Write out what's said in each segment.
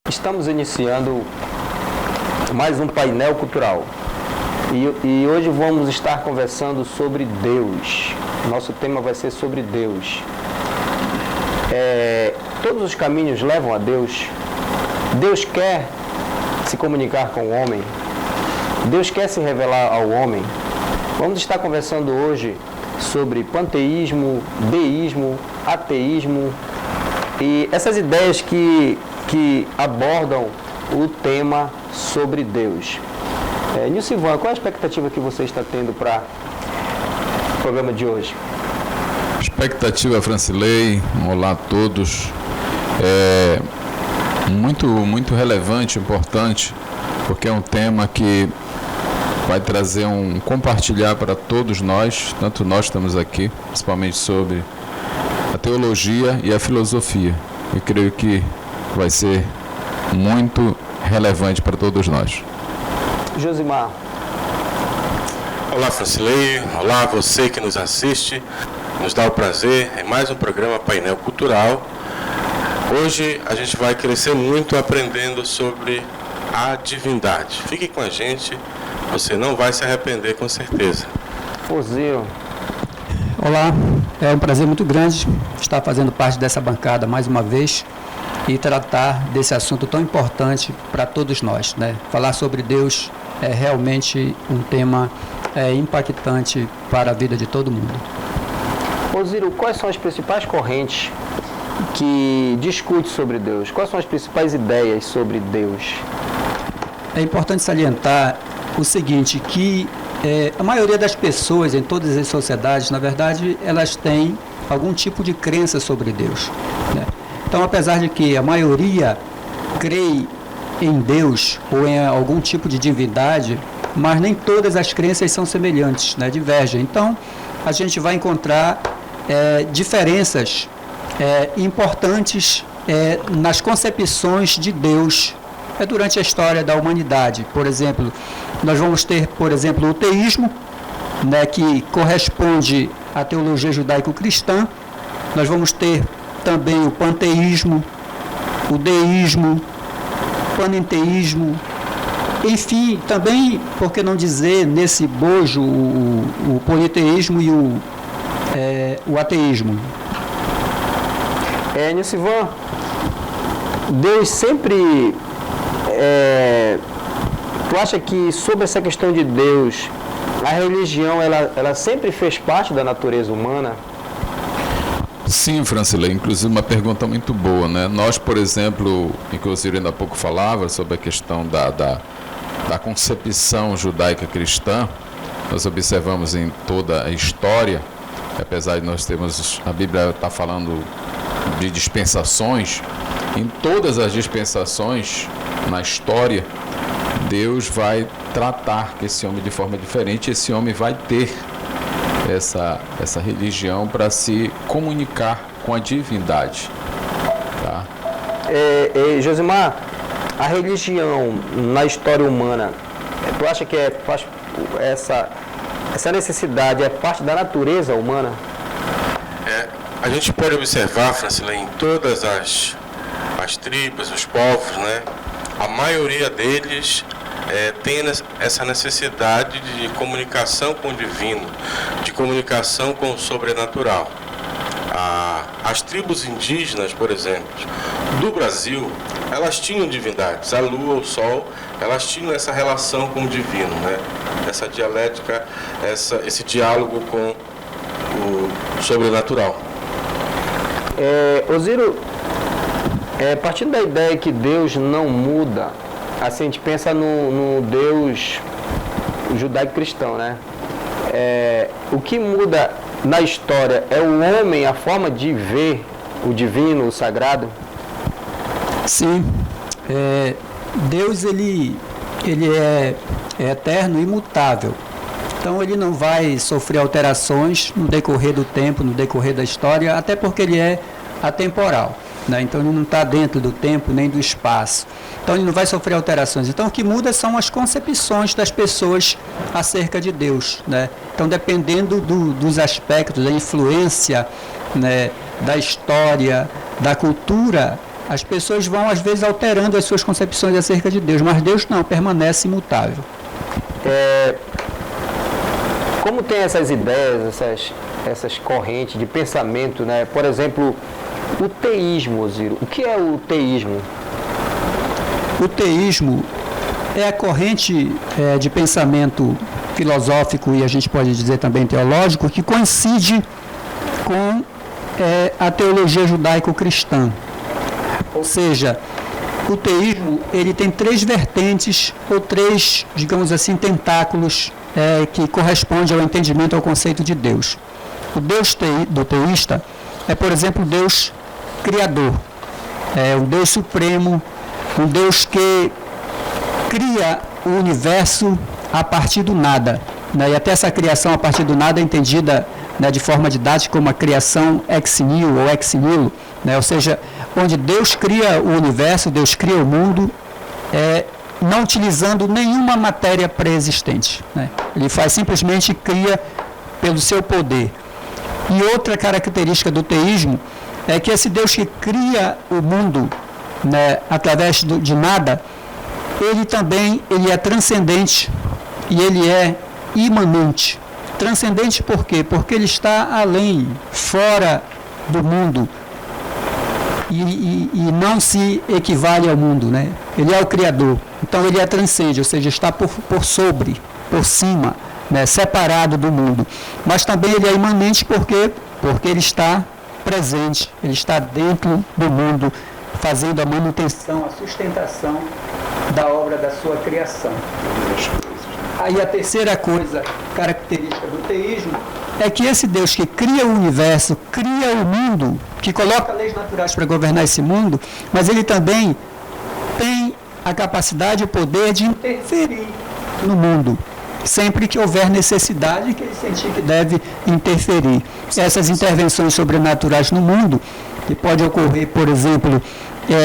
Estamos iniciando mais um painel cultural e hoje vamos estar conversando sobre Deus. Nosso tema vai ser sobre Deus. Todos os caminhos levam a Deus. Deus quer se comunicar com o homem. Deus quer se revelar ao homem. Vamos estar conversando hoje sobre panteísmo, deísmo, ateísmo e essas ideias que abordam o tema sobre Deus. Nilcivan, qual é a expectativa que você está tendo para o programa de hoje? Expectativa, Francilei, olá a todos. Muito relevante, importante, porque é um tema que vai trazer um compartilhar para todos nós, tanto nós estamos aqui, principalmente sobre a teologia e a filosofia. Eu creio que vai ser muito relevante para todos nós. Josimar. Olá, Francilei. Olá, você que nos assiste. Nos dá o prazer em mais um programa Painel Cultural. Hoje a gente vai crescer muito aprendendo sobre a divindade. Fique com a gente, você não vai se arrepender com certeza. Ozil. Olá, é um prazer muito grande estar fazendo parte dessa bancada mais uma vez e tratar desse assunto tão importante para todos nós, né? Falar sobre Deus é realmente um tema impactante para a vida de todo mundo. Oziro, quais são as principais correntes que discutem sobre Deus? Quais são as principais ideias sobre Deus? É importante salientar o seguinte, que a maioria das pessoas em todas as sociedades, na verdade, elas têm algum tipo de crença sobre Deus, né? Então, apesar de que a maioria crê em Deus ou em algum tipo de divindade, mas nem todas as crenças são semelhantes, né? Divergem. Então, a gente vai encontrar diferenças importantes nas concepções de Deus durante a história da humanidade. Por exemplo, nós vamos ter, por exemplo, o teísmo, né, que corresponde à teologia judaico-cristã. Nós vamos ter também o panteísmo, o deísmo, o panenteísmo, enfim, também, por que não dizer, nesse bojo, o politeísmo e o ateísmo. Nilcivan, Deus sempre... tu acha que sobre essa questão de Deus, a religião, ela sempre fez parte da natureza humana? Sim, Francilei, inclusive uma pergunta muito boa, né? Nós, por exemplo, inclusive ainda há pouco falava sobre a questão da concepção judaica cristã. Nós observamos em toda a história, apesar de nós termos, a Bíblia está falando de dispensações, em todas as dispensações na história, Deus vai tratar esse homem de forma diferente, esse homem vai ter essa religião para se comunicar com a divindade. Tá? Josimar, a religião na história humana, tu acha que essa necessidade é parte da natureza humana? A gente pode observar, Francilei, em todas as tribos, os povos, né? A maioria deles tem essa necessidade de comunicação com o divino, de comunicação com o sobrenatural. As tribos indígenas, por exemplo, do Brasil, elas tinham divindades, a lua, o sol, elas tinham essa relação com o divino, né? Essa dialética, esse diálogo com o sobrenatural. Oziro, partindo da ideia que Deus não muda, assim, a gente pensa no Deus judaico-cristão, né? O que muda na história é o homem, a forma de ver o divino, o sagrado? Sim. Deus, ele é eterno e imutável. Então, ele não vai sofrer alterações no decorrer do tempo, no decorrer da história, até porque ele é atemporal, né? Então, ele não está dentro do tempo nem do espaço. Então, ele não vai sofrer alterações. Então, o que muda são as concepções das pessoas acerca de Deus, né? Então, dependendo dos aspectos, da influência, né, da história, da cultura As pessoas vão, às vezes, alterando as suas concepções acerca de Deus, mas Deus não, permanece imutável. Como tem essas ideias, essas correntes de pensamento, né? Por exemplo, o teísmo, Ziro. O que é o teísmo? O teísmo é a corrente de pensamento filosófico e a gente pode dizer também teológico que coincide com a teologia judaico-cristã. Ou seja, o teísmo ele tem 3 vertentes ou 3, digamos assim, tentáculos que correspondem ao entendimento, ao conceito de Deus. O Deus do teísta é, por exemplo, o Deus criador, um Deus supremo, um Deus que cria o universo a partir do nada, né? E até essa criação a partir do nada é entendida, né, de forma didática como a criação ex nihilo ou ex nihilo, né? Ou seja, onde Deus cria o universo, Deus cria o mundo, não utilizando nenhuma matéria pré-existente, né? Ele simplesmente cria pelo seu poder. E outra característica do teísmo é que esse Deus que cria o mundo, né, através de nada, ele é transcendente e ele é imanente. Transcendente por quê? Porque ele está além, fora do mundo e não se equivale ao mundo, né? Ele é o Criador, então ele transcende, ou seja, está por sobre, por cima, né, separado do mundo. Mas também ele é imanente porque ele está presente, ele está dentro do mundo, fazendo a manutenção, a sustentação da obra da sua criação. Aí a terceira coisa característica do teísmo é que esse Deus que cria o universo, cria o mundo, que coloca leis naturais para governar esse mundo, mas ele também tem a capacidade e o poder de interferir no mundo, sempre que houver necessidade, que ele sentir que deve interferir. Essas intervenções sobrenaturais no mundo, que pode ocorrer, por exemplo,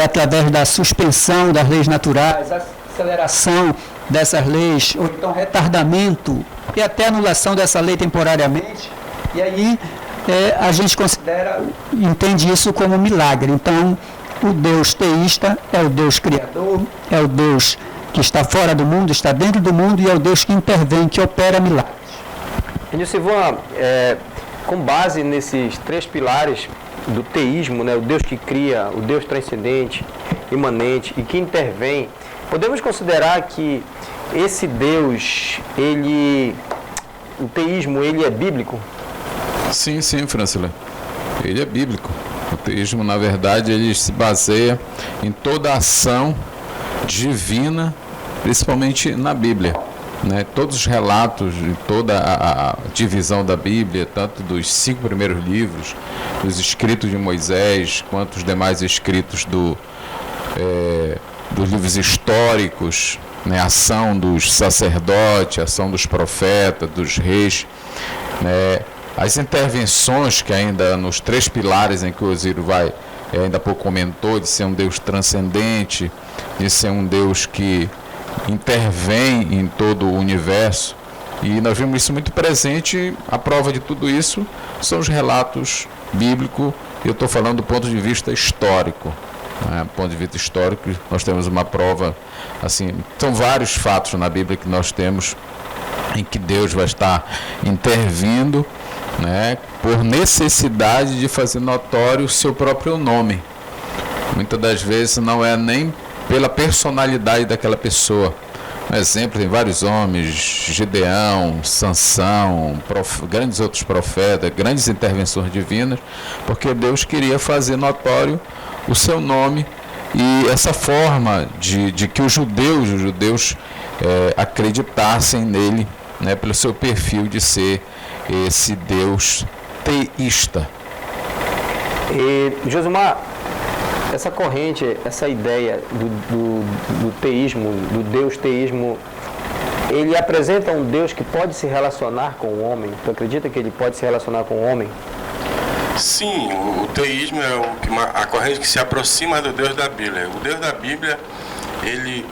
através da suspensão das leis naturais, aceleração dessas leis, ou então retardamento e até anulação dessa lei temporariamente, e aí a gente entende isso como milagre. Então, o Deus teísta é o Deus criador, é o Deus que está fora do mundo, está dentro do mundo, e é o Deus que intervém, que opera milagres. Nilcivan, com base nesses 3 pilares do teísmo, né, o Deus que cria, o Deus transcendente, imanente e que intervém, podemos considerar que esse Deus, o teísmo, ele é bíblico? Sim, Francilé. Ele é bíblico. O teísmo, na verdade, ele se baseia em toda a ação divina, principalmente na Bíblia, né? Todos os relatos, toda a divisão da Bíblia, tanto dos 5 primeiros livros, dos escritos de Moisés, quanto os demais escritos dos livros históricos, né? A ação dos sacerdotes, a ação dos profetas, dos reis, né? As intervenções que ainda nos 3 pilares em que o Osírio ainda há pouco comentou, de ser um Deus transcendente, de ser um Deus que intervém em todo o universo, e nós vimos isso muito presente. A prova de tudo isso são os relatos bíblicos, e eu estou falando do ponto de vista histórico, né? Do ponto de vista histórico, nós temos uma prova, assim, são vários fatos na Bíblia que nós temos em que Deus vai estar intervindo, né, por necessidade de fazer notório o seu próprio nome. Muitas das vezes não é nem pela personalidade daquela pessoa. Um exemplo, tem vários homens, Gideão, Sansão, grandes outros profetas, grandes intervenções divinas, porque Deus queria fazer notório o seu nome, e essa forma de que os judeus acreditassem nele, né, pelo seu perfil de ser esse Deus teísta. E, Josimar, essa corrente, essa ideia do teísmo, do Deus teísmo, ele apresenta um Deus que pode se relacionar com o homem? Tu acredita que ele pode se relacionar com o homem? Sim, o teísmo é a corrente que se aproxima do Deus da Bíblia. O Deus da Bíblia, ele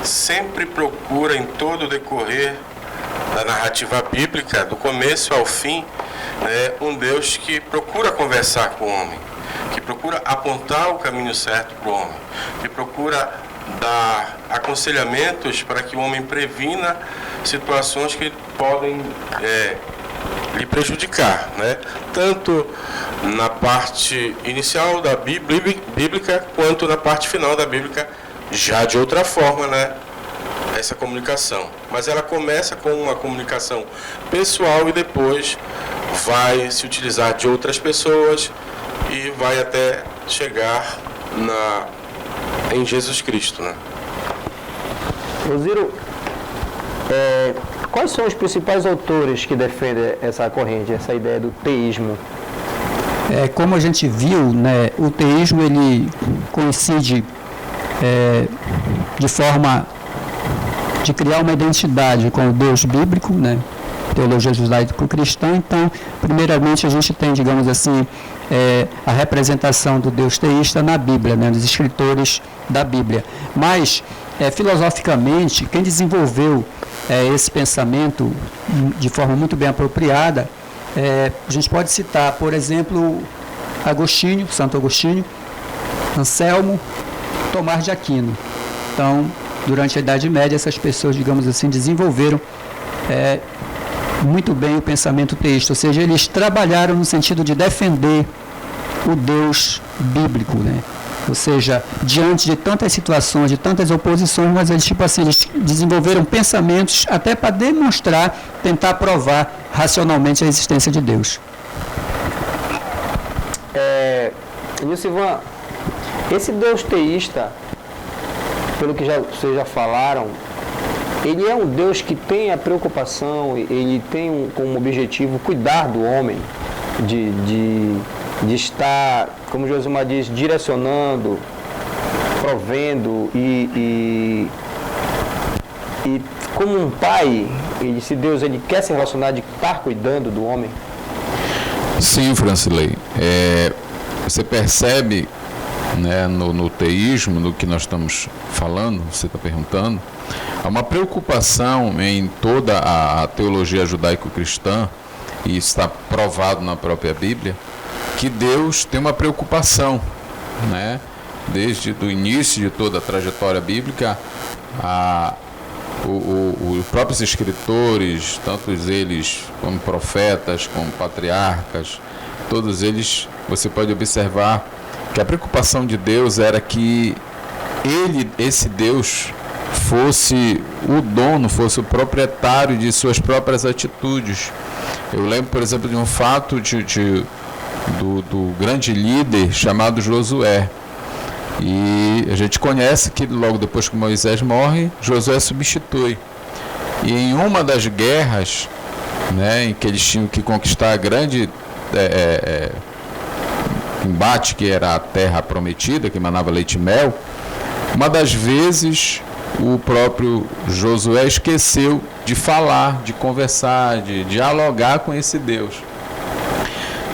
sempre procura, em todo o decorrer da narrativa bíblica, do começo ao fim, um Deus que procura conversar com o homem, que procura apontar o caminho certo para o homem, que procura dar aconselhamentos para que o homem previna situações que podem lhe prejudicar, né? Tanto na parte inicial da bíblica, quanto na parte final da Bíblia, já de outra forma, né? Essa comunicação. Mas ela começa com uma comunicação pessoal e depois vai se utilizar de outras pessoas e vai até chegar em Jesus Cristo, né? Osiro, quais são os principais autores que defendem essa corrente, essa ideia do teísmo? Como a gente viu, né, o teísmo ele coincide de forma de criar uma identidade com o Deus bíblico, né, teologia judaico-cristã. Então, primeiramente a gente tem, digamos assim, a representação do Deus teísta na Bíblia, né, dos escritores da Bíblia. Mas, filosoficamente, quem desenvolveu esse pensamento de forma muito bem apropriada, a gente pode citar, por exemplo, Agostinho, Santo Agostinho, Anselmo, Tomás de Aquino. Então, durante a Idade Média, essas pessoas, digamos assim, desenvolveram muito bem o pensamento teísta, ou seja, eles trabalharam no sentido de defender o Deus bíblico, né? Ou seja, diante de tantas situações, de tantas oposições, mas eles, eles desenvolveram pensamentos até para demonstrar, tentar provar racionalmente a existência de Deus. Nilcivan, esse Deus teísta, pelo que vocês já falaram, ele é um Deus que tem a preocupação, ele tem como objetivo cuidar do homem, de estar, como Josimar diz, direcionando, provendo e como um pai, esse Deus ele quer se relacionar de estar cuidando do homem? Sim, Francilei. Você percebe, né, no teísmo, no que nós estamos falando, você está perguntando, há uma preocupação em toda a teologia judaico-cristã, e está provado na própria Bíblia, que Deus tem uma preocupação, né? Desde o início de toda a trajetória bíblica, os próprios escritores, tanto eles como profetas, como patriarcas, todos eles, você pode observar que a preocupação de Deus era que esse Deus, fosse o dono, fosse o proprietário de suas próprias atitudes. Eu lembro, por exemplo, de um fato do grande líder chamado Josué. E a gente conhece que logo depois que Moisés morre, Josué substitui. E em uma das guerras, né, em que eles tinham que conquistar a grande embate, que era a terra prometida, que manava leite e mel, uma das vezes o próprio Josué esqueceu de falar, de conversar, de dialogar com esse Deus,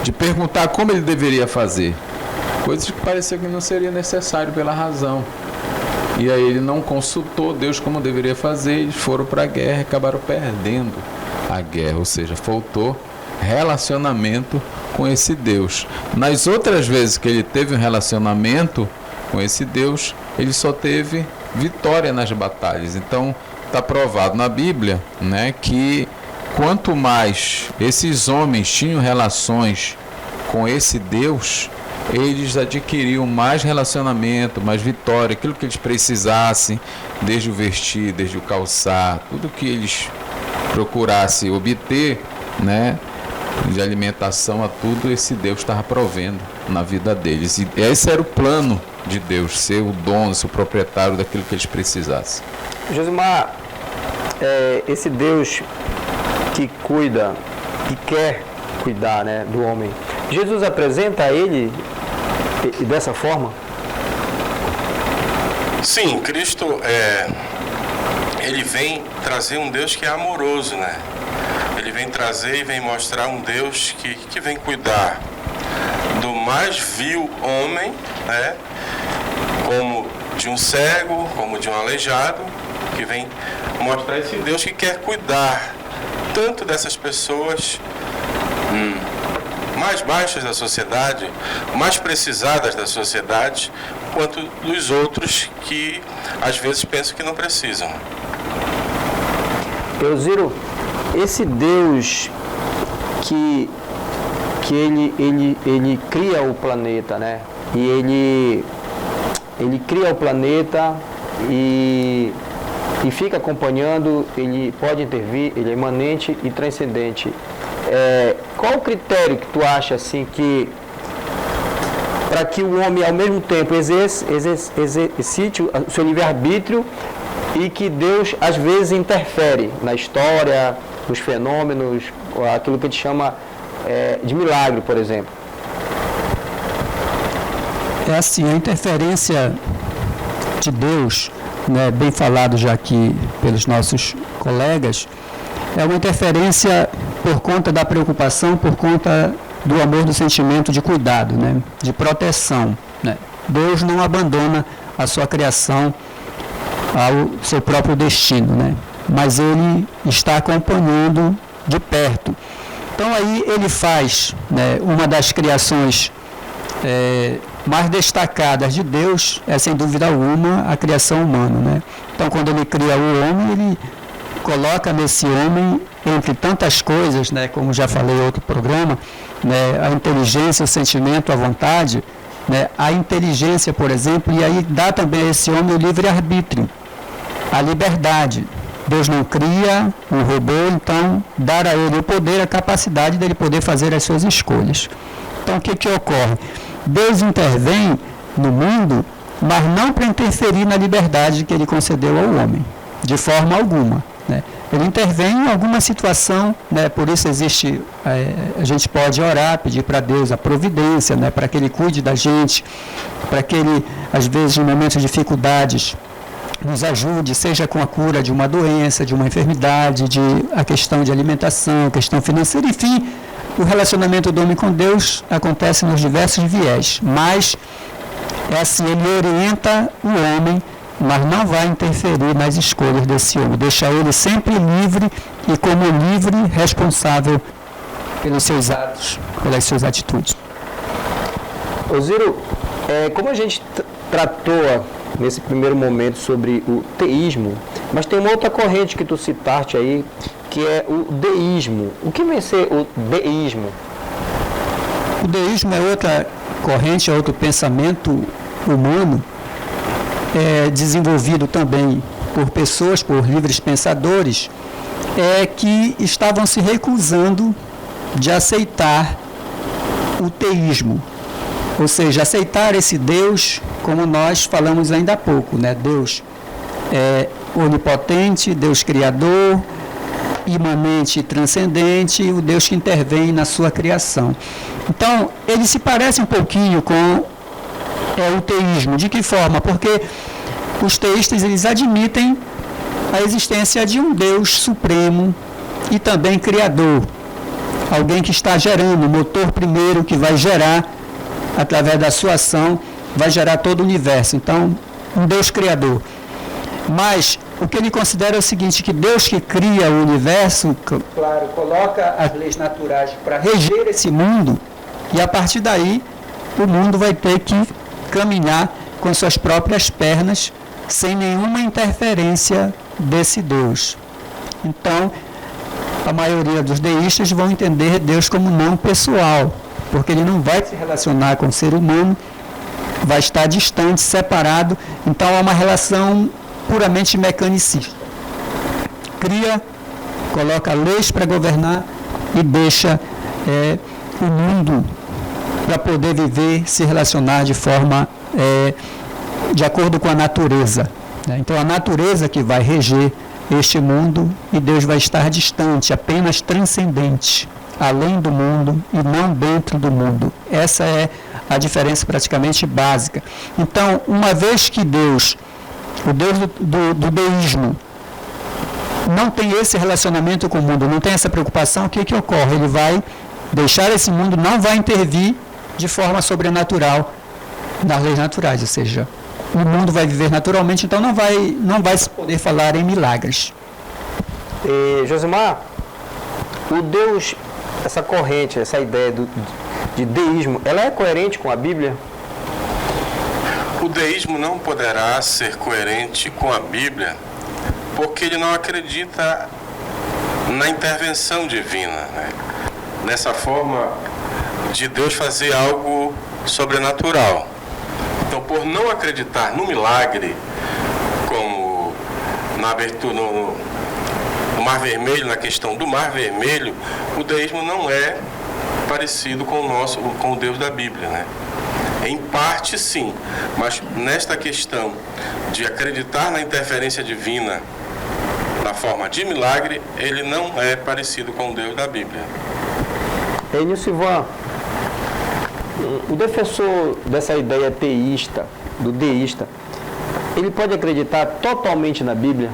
de perguntar como ele deveria fazer, coisas que parecia que não seria necessário pela razão. E aí ele não consultou Deus como deveria fazer, eles foram para a guerra e acabaram perdendo a guerra, ou seja, faltou relacionamento com esse Deus. Nas outras vezes que ele teve um relacionamento com esse Deus, ele só teve vitória nas batalhas. Então está provado na Bíblia, né, que quanto mais esses homens tinham relações com esse Deus, eles adquiriam mais relacionamento, mais vitória, aquilo que eles precisassem, desde o vestir, desde o calçar, tudo que eles procurassem obter, né, de alimentação a tudo, esse Deus estava provendo na vida deles. E esse era o plano de Deus, ser o dono, ser o proprietário daquilo que eles precisassem. Josimar, esse Deus que cuida, que quer cuidar, né, do homem, Jesus apresenta ele dessa forma? Sim, Cristo ele vem trazer um Deus que é amoroso, né? Ele vem trazer e vem mostrar um Deus que vem cuidar do mais vil homem, né? Como de um cego, como de um aleijado, que vem mostrar esse Deus que quer cuidar tanto dessas pessoas mais baixas da sociedade, mais precisadas da sociedade, quanto dos outros que às vezes pensam que não precisam. Elziro, esse Deus que ele cria o planeta, né? E ele cria o planeta e fica acompanhando, ele pode intervir, ele é imanente e transcendente. Qual o critério que tu acha assim que para que o homem ao mesmo tempo exercite o seu livre-arbítrio e que Deus às vezes interfere na história, nos fenômenos, aquilo que a gente chama de milagre, por exemplo? É assim, a interferência de Deus, né, bem falado já aqui pelos nossos colegas, é uma interferência por conta da preocupação, por conta do amor, do sentimento de cuidado, né, de proteção, né. Deus não abandona a sua criação ao seu próprio destino, né, mas Ele está acompanhando de perto. Então aí Ele faz, né, uma das criações mais destacadas de Deus é, sem dúvida alguma, a criação humana, né? Então, quando Ele cria o homem, Ele coloca nesse homem, entre tantas coisas, né, como já falei em outro programa, né, a inteligência, o sentimento, a vontade, né, a inteligência, por exemplo, e aí dá também a esse homem o livre-arbítrio, a liberdade. Deus não cria um robô, então dar a ele o poder, a capacidade dele poder fazer as suas escolhas. Então, o que ocorre? Deus intervém no mundo, mas não para interferir na liberdade que Ele concedeu ao homem, de forma alguma, né? Ele intervém em alguma situação, né? Por isso existe, a gente pode orar, pedir para Deus a providência, né? Para que Ele cuide da gente, para que Ele, às vezes, em momentos de dificuldades, nos ajude, seja com a cura de uma doença, de uma enfermidade, a questão de alimentação, questão financeira, enfim. O relacionamento do homem com Deus acontece nos diversos viés, mas é assim, Ele orienta o homem, mas não vai interferir nas escolhas desse homem, deixa ele sempre livre e como livre, responsável pelos seus atos, pelas suas atitudes. Elziro, como a gente tratou nesse primeiro momento sobre o teísmo, mas tem uma outra corrente que tu citaste aí, que é o deísmo. O que vem ser o deísmo? O deísmo é outra corrente, é outro pensamento humano, desenvolvido também por pessoas, por livres pensadores, que estavam se recusando de aceitar o teísmo, ou seja, aceitar esse Deus, como nós falamos ainda há pouco, né? Deus onipotente, Deus criador, imanente e transcendente, o Deus que intervém na sua criação. Então, ele se parece um pouquinho com o teísmo. De que forma? Porque os teístas, eles admitem a existência de um Deus supremo e também criador. Alguém que está gerando, o motor primeiro que vai gerar, através da sua ação, vai gerar todo o universo. Então, um Deus criador. Mas o que ele considera é o seguinte, que Deus que cria o universo, claro, coloca as leis naturais para reger esse mundo, e a partir daí o mundo vai ter que caminhar com suas próprias pernas, sem nenhuma interferência desse Deus. Então, a maioria dos deístas vão entender Deus como não pessoal, porque ele não vai se relacionar com o ser humano, vai estar distante, separado, então é uma relação puramente mecanicista. Cria, coloca leis para governar e deixa o mundo para poder viver, se relacionar de forma de acordo com a natureza, né? Então a natureza que vai reger este mundo e Deus vai estar distante, apenas transcendente, além do mundo e não dentro do mundo. Essa é a diferença praticamente básica. Então, uma vez que Deus, o Deus do deísmo, não tem esse relacionamento com o mundo, não tem essa preocupação, o que ocorre? Ele vai deixar esse mundo, não vai intervir de forma sobrenatural nas leis naturais, ou seja, o mundo vai viver naturalmente, então não vai se poder falar em milagres. Josimar, o Deus, essa corrente, essa ideia de deísmo, ela é coerente com a Bíblia? O deísmo não poderá ser coerente com a Bíblia porque ele não acredita na intervenção divina, né? Nessa forma de Deus fazer algo sobrenatural. Então, por não acreditar no milagre, como na abertura no Mar Vermelho, na questão do Mar Vermelho, o deísmo não é parecido com o Deus da Bíblia, né? Em parte, sim, mas nesta questão de acreditar na interferência divina na forma de milagre, ele não é parecido com o Deus da Bíblia. Enio Silvan, o defensor dessa ideia teísta, do deísta, ele pode acreditar totalmente na Bíblia?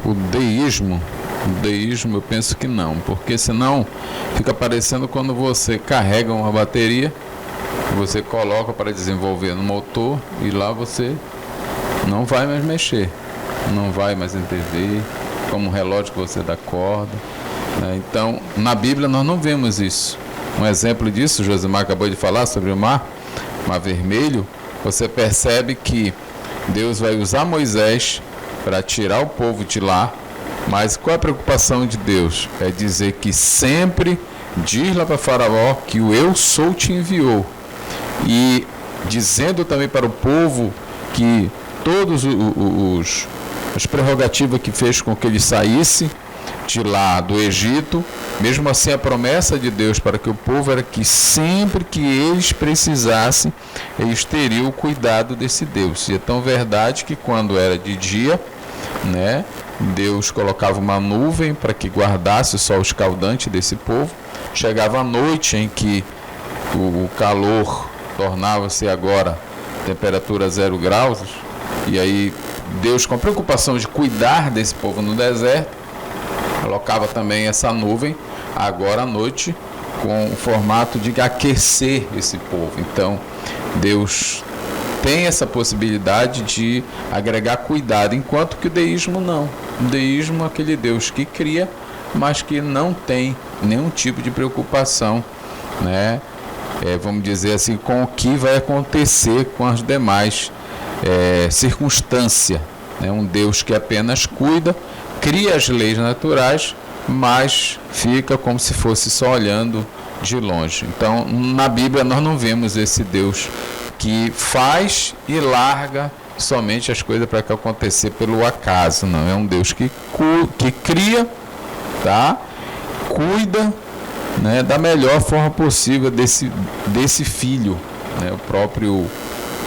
O deísmo eu penso que não, porque senão fica parecendo quando você carrega uma bateria, você coloca para desenvolver no motor e lá você não vai mais mexer, não vai mais intervir, como um relógio que você dá corda, né? Então, na Bíblia nós não vemos isso. Um exemplo disso, o Josimar acabou de falar sobre o Mar Vermelho, você percebe que Deus vai usar Moisés para tirar o povo de lá, mas qual é a preocupação de Deus? É dizer que sempre diz lá para Faraó que o Eu Sou te enviou, e dizendo também para o povo que todos as prerrogativas que fez com que ele saísse de lá do Egito, mesmo assim a promessa de Deus para que o povo era que sempre que eles precisassem, eles teriam o cuidado desse Deus. E é tão verdade que quando era de dia, né, Deus colocava uma nuvem para que guardasse o sol escaldante desse povo. Chegava a noite em que o calor tornava-se agora temperatura 0 graus, e aí Deus, com a preocupação de cuidar desse povo no deserto, colocava também essa nuvem agora à noite com o formato de aquecer esse povo. Então Deus tem essa possibilidade de agregar cuidado, enquanto que o deísmo não. O deísmo é aquele Deus que cria, mas que não tem nenhum tipo de preocupação, né? Vamos dizer assim, com o que vai acontecer com as demais circunstâncias. É um Deus que apenas cuida, cria as leis naturais, mas fica como se fosse só olhando de longe. Então, na Bíblia nós não vemos esse Deus que faz e larga somente as coisas para que acontecer pelo acaso, não. É um Deus que cria, tá? Cuida, né, da melhor forma possível desse filho, né? O próprio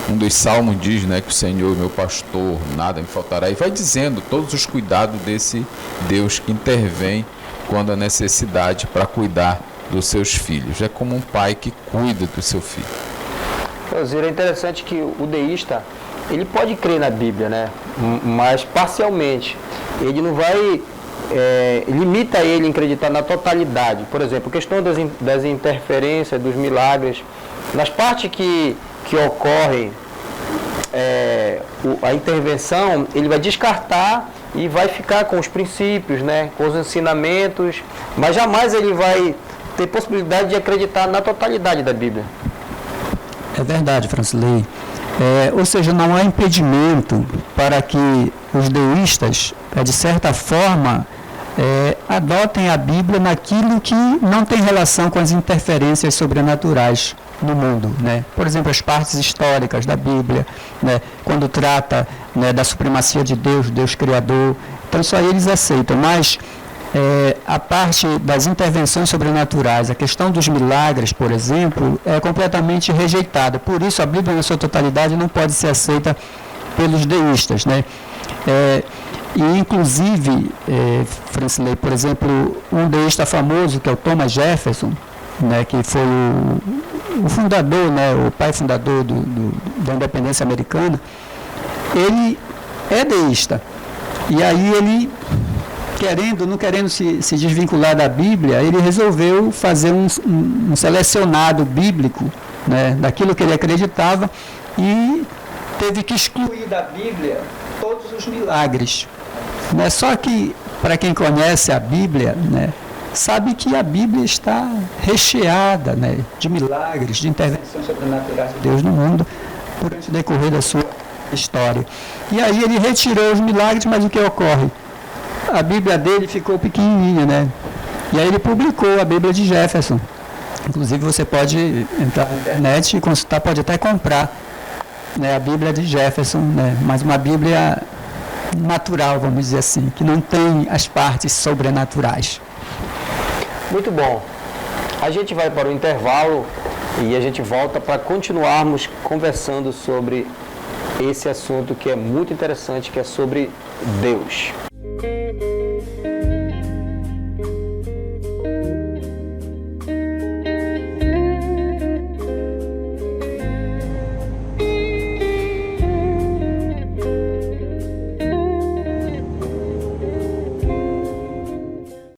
um dos salmos diz, né, que o Senhor é meu pastor, nada me faltará, e vai dizendo todos os cuidados desse Deus que intervém quando há necessidade para cuidar dos seus filhos. É como um pai que cuida do seu filho. É interessante que o deísta, ele pode crer na Bíblia, né, mas parcialmente. Ele não vai limita ele em acreditar na totalidade. Por exemplo, a questão das interferências, dos milagres, nas partes que ocorrem a intervenção, ele vai descartar e vai ficar com os princípios, né, com os ensinamentos, mas jamais ele vai ter possibilidade de acreditar na totalidade da Bíblia. É verdade, Francilei. Ou seja, não há impedimento para que os deístas, de certa forma, adotem a Bíblia naquilo que não tem relação com as interferências sobrenaturais no mundo, né? Por exemplo, as partes históricas da Bíblia, né, quando trata, né, da supremacia de Deus, Deus Criador, então só eles aceitam, mas a parte das intervenções sobrenaturais, a questão dos milagres, por exemplo, é completamente rejeitada. Por isso, a Bíblia, na sua totalidade, não pode ser aceita pelos deístas, né? E, inclusive, Francilei, por exemplo, um deísta famoso, que é o Thomas Jefferson, né, que foi o fundador, né, o pai fundador da independência americana, ele é deísta. E aí ele, não querendo se desvincular da Bíblia, ele resolveu fazer um selecionado bíblico, né, daquilo que ele acreditava, e teve que excluir da Bíblia todos os milagres. Né? Só que, para quem conhece a Bíblia, né, sabe que a Bíblia está recheada, né, de milagres, de intervenções sobrenaturais de Deus no mundo durante o decorrer da sua história. E aí ele retirou os milagres, mas o que ocorre? A Bíblia dele ficou pequenininha, né? E aí ele publicou a Bíblia de Jefferson. Inclusive você pode entrar na internet e consultar, pode até comprar, né, a Bíblia de Jefferson, né? Mas uma Bíblia natural, vamos dizer assim, que não tem as partes sobrenaturais. Muito bom. A gente vai para o intervalo e a gente volta para continuarmos conversando sobre esse assunto que é muito interessante, que é sobre Deus.